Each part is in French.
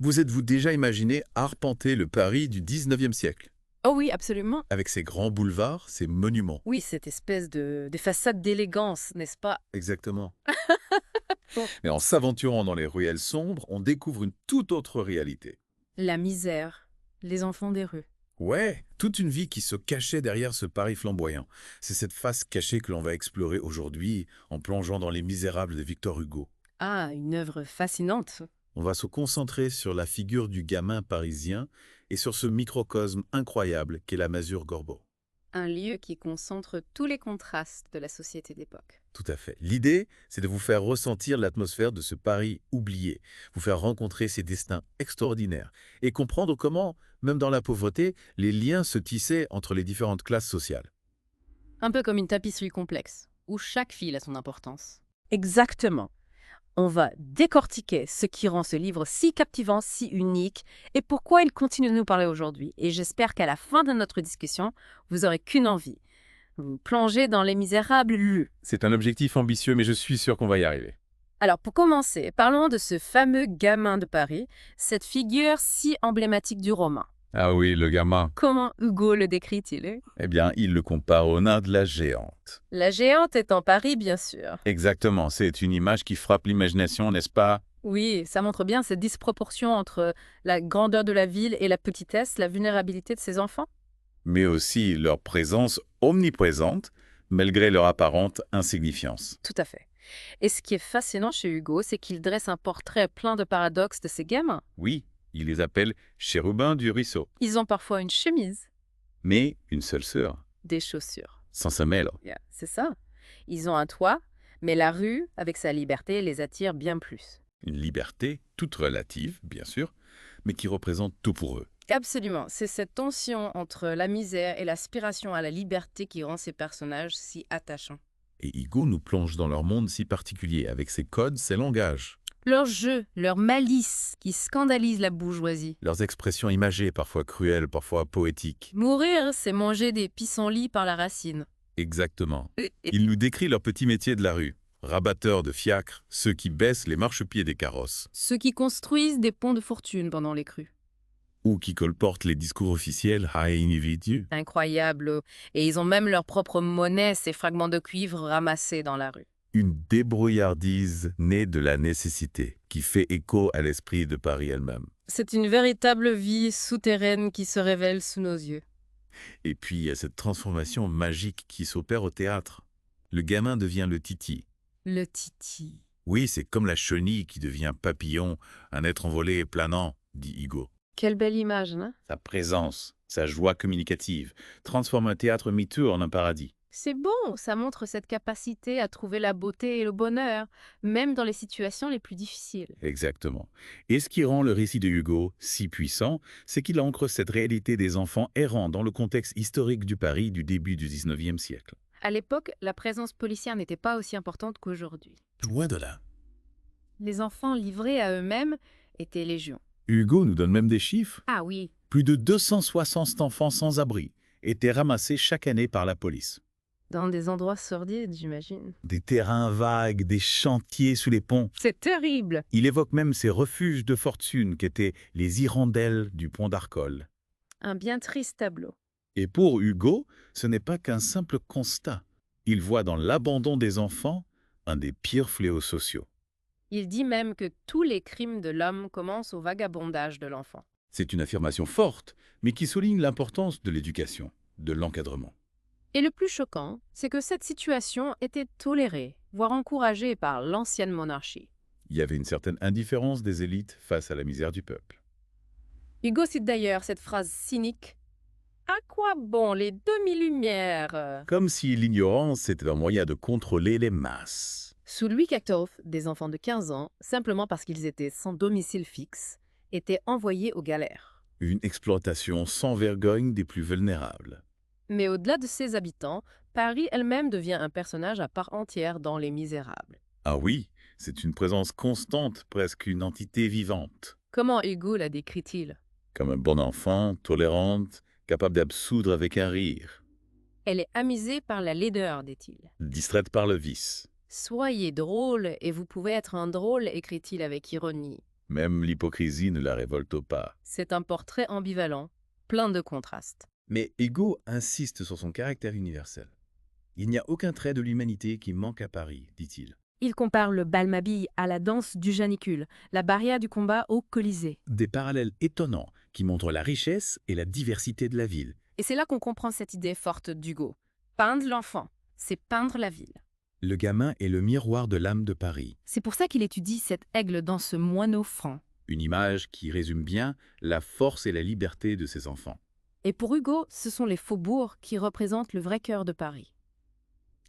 Vous êtes-vous déjà imaginé arpenter le Paris du 19e siècle, Oh oui, absolument. avec ses grands boulevards, ses monuments? Oui, cette espèce de façade d'élégance, n'est-ce pas? Exactement. Bon. Mais en s'aventurant dans les ruelles sombres, on découvre une toute autre réalité. La misère, les enfants des rues. Ouais, toute une vie qui se cachait derrière ce Paris flamboyant. C'est cette face cachée que l'on va explorer aujourd'hui en plongeant dans Les Misérables de Victor Hugo. Ah, une œuvre fascinante. On va se concentrer sur la figure du gamin parisien et sur ce microcosme incroyable qu'est la masure Gorbeau. Un lieu qui concentre tous les contrastes de la société d'époque. Tout à fait. L'idée, c'est de vous faire ressentir l'atmosphère de ce Paris oublié, vous faire rencontrer ces destins extraordinaires et comprendre comment, même dans la pauvreté, les liens se tissaient entre les différentes classes sociales. Un peu comme une tapisserie complexe, où chaque fil a son importance. Exactement. On va décortiquer ce qui rend ce livre si captivant, si unique, et pourquoi il continue de nous parler aujourd'hui. Et j'espère qu'à la fin de notre discussion, vous aurez qu'une envie. Vous plongez dans Les Misérables lus. C'est un objectif ambitieux, mais je suis sûr qu'on va y arriver. Alors pour commencer, parlons de ce fameux gamin de Paris, cette figure si emblématique du roman. Ah oui, le gamin. Comment Hugo le décrit-il? Eh bien, il le compare au nain de la géante. La géante est en Paris, bien sûr. Exactement, c'est une image qui frappe l'imagination, n'est-ce pas? Oui, ça montre bien cette disproportion entre la grandeur de la ville et la petitesse, la vulnérabilité de ses enfants. Mais aussi leur présence omniprésente, malgré leur apparente insignifiance. Tout à fait. Et ce qui est fascinant chez Hugo, c'est qu'il dresse un portrait plein de paradoxes de ces gamins. Oui, il les appelle chérubins du ruisseau. Ils ont parfois une chemise, Mais une seule sœur, des chaussures. sans semelle. Yeah, c'est ça. Ils ont un toit, mais la rue, avec sa liberté, les attire bien plus. Une liberté, toute relative, bien sûr, mais qui représente tout pour eux. Absolument. C'est cette tension entre la misère et l'aspiration à la liberté qui rend ces personnages si attachants. Et Hugo nous plonge dans leur monde si particulier, avec ses codes, ses langages, Leur jeu, leur malice qui scandalise la bourgeoisie. leurs expressions imagées, parfois cruelles, parfois poétiques. Mourir, c'est manger des pissenlits par la racine. Exactement. Il nous décrit leur petit métier de la rue. Rabatteurs de fiacres, ceux qui baissent les marchepieds des carrosses, Ceux qui construisent des ponts de fortune pendant les crues. ou qui colportent les discours officiels à individus. Incroyable. Et ils ont même leur propre monnaie, ces fragments de cuivre ramassés dans la rue. Une débrouillardise née de la nécessité, qui fait écho à l'esprit de Paris elle-même. C'est une véritable vie souterraine qui se révèle sous nos yeux. Et puis il y a cette transformation magique qui s'opère au théâtre. Le gamin devient le titi. Le titi. Oui, c'est comme la chenille qui devient papillon, un être envolé et planant, dit Hugo. Quelle belle image, hein? Sa présence, sa joie communicative, transforme un théâtre miteux en un paradis. C'est bon, ça montre cette capacité à trouver la beauté et le bonheur, même dans les situations les plus difficiles. Exactement. Et ce qui rend le récit de Hugo si puissant, c'est qu'il ancre cette réalité des enfants errants dans le contexte historique du Paris du début du 19e siècle. À l'époque, la présence policière n'était pas aussi importante qu'aujourd'hui. Loin de là. Les enfants livrés à eux-mêmes étaient légion. Hugo nous donne même des chiffres. Ah oui, Plus de 260 enfants sans abri étaient ramassés chaque année par la police. dans des endroits sordides, j'imagine. Des terrains vagues, des chantiers sous les ponts. C'est terrible. Il évoque même ces refuges de fortune qu'étaient les hirondelles du pont d'Arcole. Un bien triste tableau. Et pour Hugo, ce n'est pas qu'un simple constat. Il voit dans l'abandon des enfants un des pires fléaux sociaux. Il dit même que tous les crimes de l'homme commencent au vagabondage de l'enfant. C'est une affirmation forte, mais qui souligne l'importance de l'éducation, de l'encadrement. Et le plus choquant, c'est que cette situation était tolérée, voire encouragée par l'ancienne monarchie. Il y avait une certaine indifférence des élites face à la misère du peuple. Hugo cite d'ailleurs cette phrase cynique. À quoi bon les demi-lumières? Comme si l'ignorance était un moyen de contrôler les masses. Sous Louis XIV, des enfants de 15 ans, simplement parce qu'ils étaient sans domicile fixe, étaient envoyés aux galères. Une exploitation sans vergogne des plus vulnérables. Mais au-delà de ses habitants, Paris elle-même devient un personnage à part entière dans Les Misérables. Ah oui, c'est une présence constante, presque une entité vivante. Comment Hugo la décrit-il? Comme un bon enfant, tolérante, capable d'absoudre avec un rire. Elle est amusée par la laideur, dit-il. Distraite par le vice. Soyez drôle et vous pouvez être un drôle, écrit-il avec ironie. Même l'hypocrisie ne la révolte pas. C'est un portrait ambivalent, plein de contrastes. Mais Hugo insiste sur son caractère universel. Il n'y a aucun trait de l'humanité qui manque à Paris, dit-il. Il compare le bal Mabille à la danse du Janicule, la barrière du combat au Colisée. Des parallèles étonnants qui montrent la richesse et la diversité de la ville. Et c'est là qu'on comprend cette idée forte d'Hugo. Peindre l'enfant, c'est peindre la ville. Le gamin est le miroir de l'âme de Paris. C'est pour ça qu'il étudie cet aigle dans ce moineau franc. Une image qui résume bien la force et la liberté de ses enfants. Et pour Hugo, ce sont les faubourgs qui représentent le vrai cœur de Paris.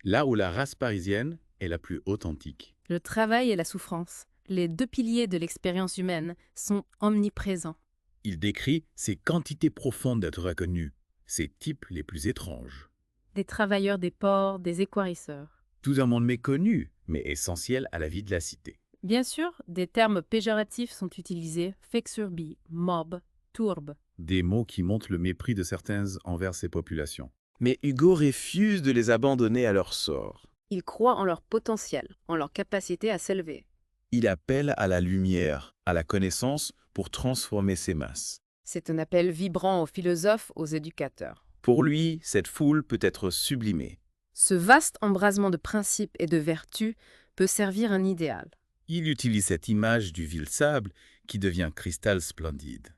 Là où la race parisienne est la plus authentique. Le travail et la souffrance, les deux piliers de l'expérience humaine, sont omniprésents. Il décrit ces quantités profondes d'êtres reconnus, ces types les plus étranges. Des travailleurs des ports, des équarrisseurs. Tout un monde méconnu, mais essentiel à la vie de la cité. Bien sûr, des termes péjoratifs sont utilisés, fexurbi, mob, tourbe. Des mots qui montrent le mépris de certains envers ces populations. Mais Hugo refuse de les abandonner à leur sort. Ils croient en leur potentiel, en leur capacité à s'élever. Il appelle à la lumière, à la connaissance pour transformer ces masses. C'est un appel vibrant aux philosophes, aux éducateurs. Pour lui, cette foule peut être sublimée. Ce vaste embrasement de principes et de vertus peut servir un idéal. Il utilise cette image du vil sable qui devient cristal splendide.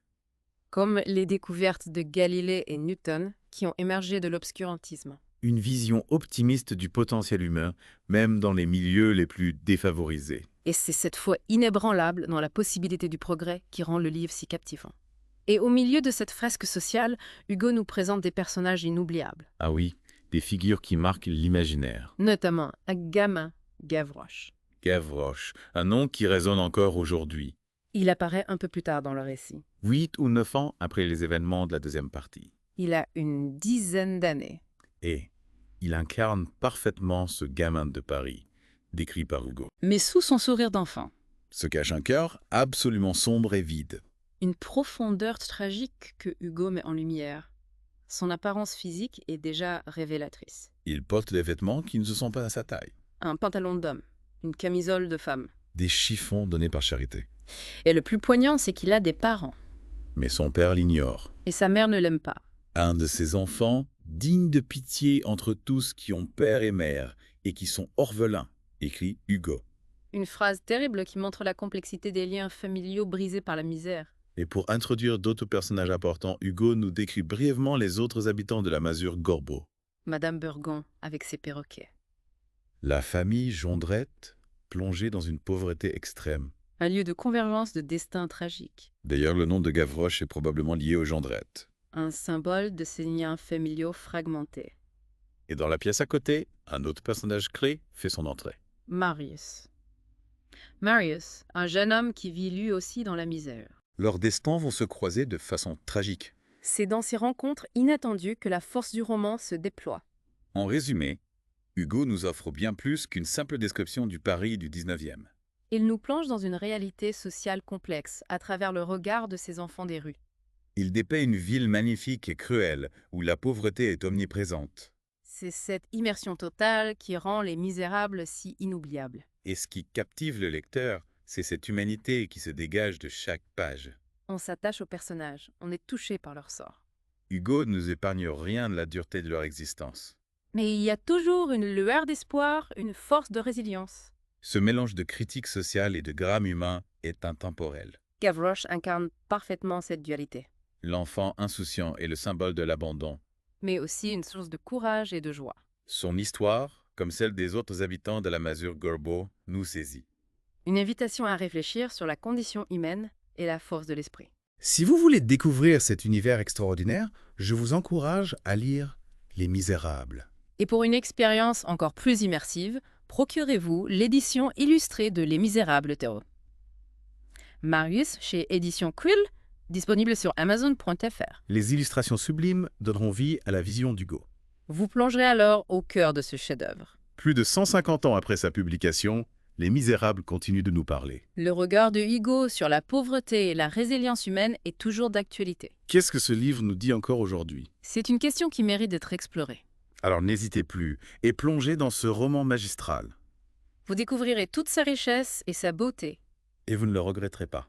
Comme les découvertes de Galilée et Newton qui ont émergé de l'obscurantisme. Une vision optimiste du potentiel humain, même dans les milieux les plus défavorisés. Et c'est cette foi inébranlable dans la possibilité du progrès qui rend le livre si captivant. Et au milieu de cette fresque sociale, Hugo nous présente des personnages inoubliables. Ah oui, des figures qui marquent l'imaginaire. Notamment un gamin, Gavroche. Gavroche, un nom qui résonne encore aujourd'hui. Il apparaît un peu plus tard dans le récit. 8 ou 9 ans après les événements de la deuxième partie. Il a une dizaine d'années. Et il incarne parfaitement ce gamin de Paris, décrit par Hugo. Mais sous son sourire d'enfant, Se cache un cœur absolument sombre et vide. une profondeur tragique que Hugo met en lumière. Son apparence physique est déjà révélatrice. Il porte des vêtements qui ne se sont pas à sa taille. Un pantalon d'homme, une camisole de femme. Des chiffons donnés par charité. Et le plus poignant, c'est qu'il a des parents. Mais son père l'ignore. Et sa mère ne l'aime pas. Un de ses enfants, digne de pitié entre tous qui ont père et mère et qui sont orphelins, écrit Hugo. Une phrase terrible qui montre la complexité des liens familiaux brisés par la misère. Et pour introduire d'autres personnages importants, Hugo nous décrit brièvement les autres habitants de la masure Gorbeau. Madame Burgon avec ses perroquets. La famille Jondrette, plongée dans une pauvreté extrême. Un lieu de convergence de destins tragiques. D'ailleurs, le nom de Gavroche est probablement lié aux Jondrette. Un symbole de ces liens familiaux fragmentés. Et dans la pièce à côté, un autre personnage clé fait son entrée. Marius. Marius, un jeune homme qui vit lui aussi dans la misère. Leurs destins vont se croiser de façon tragique. C'est dans ces rencontres inattendues que la force du roman se déploie. En résumé, Hugo nous offre bien plus qu'une simple description du Paris du 19e. Il nous plonge dans une réalité sociale complexe à travers le regard de ces enfants des rues. Il dépeint une ville magnifique et cruelle où la pauvreté est omniprésente. C'est cette immersion totale qui rend Les Misérables si inoubliables. Et ce qui captive le lecteur, c'est cette humanité qui se dégage de chaque page. On s'attache aux personnages, on est touché par leur sort. Hugo ne nous épargne rien de la dureté de leur existence. Mais il y a toujours une lueur d'espoir, une force de résilience. Ce mélange de critique sociale et de drame humain est intemporel. Gavroche incarne parfaitement cette dualité, L'enfant insouciant est le symbole de l'abandon. mais aussi une source de courage et de joie. Son histoire, comme celle des autres habitants de la masure Gorbeau, nous saisit. Une invitation à réfléchir sur la condition humaine et la force de l'esprit. Si vous voulez découvrir cet univers extraordinaire, je vous encourage à lire Les Misérables. Et pour une expérience encore plus immersive, procurez-vous l'édition illustrée de Les Misérables Théo. Marius chez Édition Quill, disponible sur Amazon.fr. Les illustrations sublimes donneront vie à la vision d'Hugo. Vous plongerez alors au cœur de ce chef-d'œuvre. Plus de 150 ans après sa publication, Les Misérables continuent de nous parler. Le regard de Hugo sur la pauvreté et la résilience humaine est toujours d'actualité. Qu'est-ce que ce livre nous dit encore aujourd'hui? C'est une question qui mérite d'être explorée. Alors n'hésitez plus et plongez dans ce roman magistral. Vous découvrirez toute sa richesse et sa beauté. Et vous ne le regretterez pas.